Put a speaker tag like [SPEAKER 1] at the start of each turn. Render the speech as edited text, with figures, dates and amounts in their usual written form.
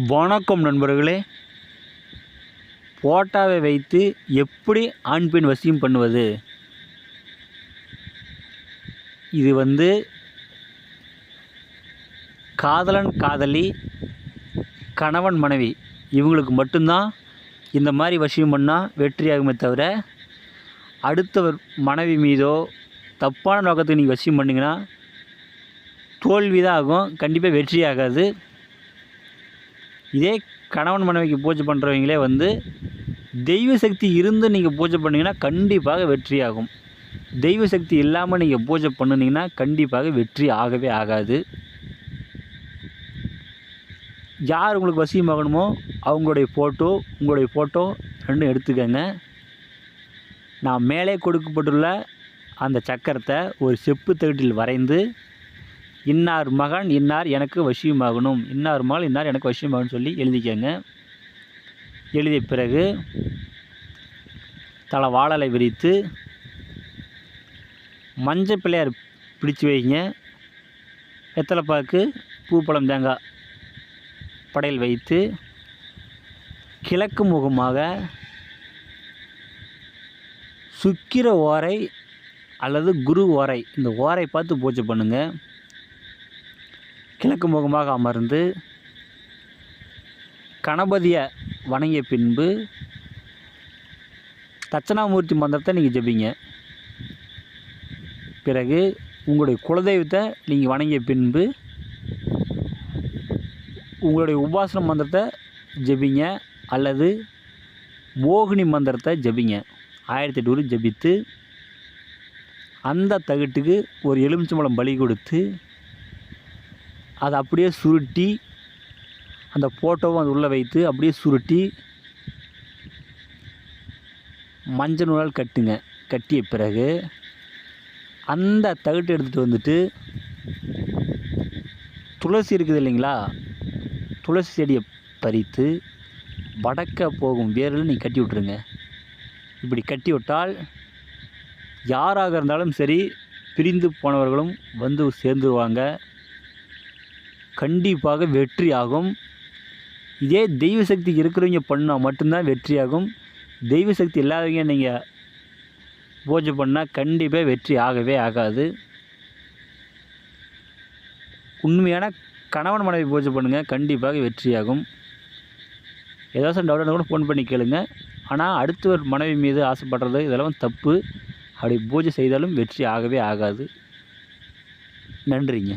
[SPEAKER 1] வணக்கம் நண்பர்களே. போட்டாவை வைத்து எப்படி ஆண் பெண் வசியம் பண்ணுவது? இது காதலன் காதலி, கணவன் மனைவி இவங்களுக்கு மட்டும்தான் இந்த மாதிரி வசியம் பண்ணால் வெற்றியாகுமே தவிர, அடுத்தவர் மனைவி மீதோ தப்பான நோக்கத்துக்கு நீங்கள் வசியம் பண்ணிங்கன்னா தோல்வி தான் ஆகும், கண்டிப்பாக வெற்றி ஆகாது. இதே கணவன் மனைவிக்கு பூஜை பண்ணுறவங்களே தெய்வ சக்தி இருந்து நீங்கள் பூஜை பண்ணிங்கன்னா கண்டிப்பாக வெற்றி ஆகும். தெய்வ சக்தி இல்லாமல் நீங்கள் பூஜை பண்ணினீங்கன்னா கண்டிப்பாக வெற்றி ஆகவே ஆகாது. யார் உங்களுக்கு வசியமாகணுமோ அவங்களுடைய ஃபோட்டோ ரெண்டும் எடுத்துக்கங்க. நான் மேலே கொடுக்கப்பட்டுள்ள அந்த சக்கரத்தை ஒரு செப்பு தகட்டில் வரைந்து, இன்னார் மகன் இன்னார் எனக்கு வசியமாகணும், இன்னார் மகள் இன்னார் எனக்கு வசியமாகணும்னு சொல்லி எழுதிக்கங்க. எழுதிய பிறகு தலை வாழலை விரித்து மஞ்சள் பிள்ளையார் பிடிச்சி வைங்க. வெத்தலைப்பாக்கு, பூப்பழம், தேங்காய் படையல் வைத்து கிழக்கு முகமாக சுக்கிர ஓரை அல்லது குரு ஓரை, இந்த ஓரை பார்த்து பூஜை பண்ணுங்கள். கிழக்கு முகமாக அமர்ந்து கணபதியை வணங்கிய பின்பு தட்சணாமூர்த்தி மந்திரத்தை நீங்கள் ஜெபிங்க. பிறகு உங்களுடைய குலதெய்வத்தை நீங்கள் வணங்கிய பின்பு உங்களுடைய உபாசன மந்திரத்தை ஜெபிங்க அல்லது மோகினி மந்திரத்தை ஜெபிங்க. 1008 ஜெபித்து அந்த தகட்டுக்கு ஒரு எலுமிச்சம்பழம் பலி கொடுத்து அதை அப்படியே சுருட்டி அந்த ஃபோட்டோவும் அது உள்ளே வைத்து அப்படியே சுருட்டி மஞ்சள் நூலால் கட்டுங்க. கட்டிய பிறகு அந்த தகட்டு எடுத்துகிட்டு வந்துட்டு துளசி இருக்குது இல்லைங்களா, துளசி செடியை பறித்து வடக்க போகும் வேரில் நீங்கள் கட்டி விட்ருங்க. இப்படி கட்டி விட்டால் யாராக இருந்தாலும் சரி, பிரிந்து போனவர்களும் வந்து சேர்ந்துருவாங்க, கண்டிப்பாக வெற்றி ஆகும். இதே தெய்வ சக்தி இருக்கிறவங்க பண்ணால் மட்டும்தான் வெற்றி ஆகும். தெய்வ சக்தி இல்லாதவங்க நீங்கள் பூஜை பண்ணால் கண்டிப்பாக வெற்றி ஆகவே ஆகாது. உண்மையான கணவன் மனைவி பூஜை பண்ணுங்கள், கண்டிப்பாக வெற்றி ஆகும். ஏதாச்சும் டவுட் கூட ஃபோன் பண்ணி கேளுங்க. ஆனால் அடுத்தவர் மனைவி மீது ஆசைப்படுறது இதெல்லாம் தப்பு. அப்படி பூஜை செய்தாலும் வெற்றி ஆகவே ஆகாது. நன்றிங்க.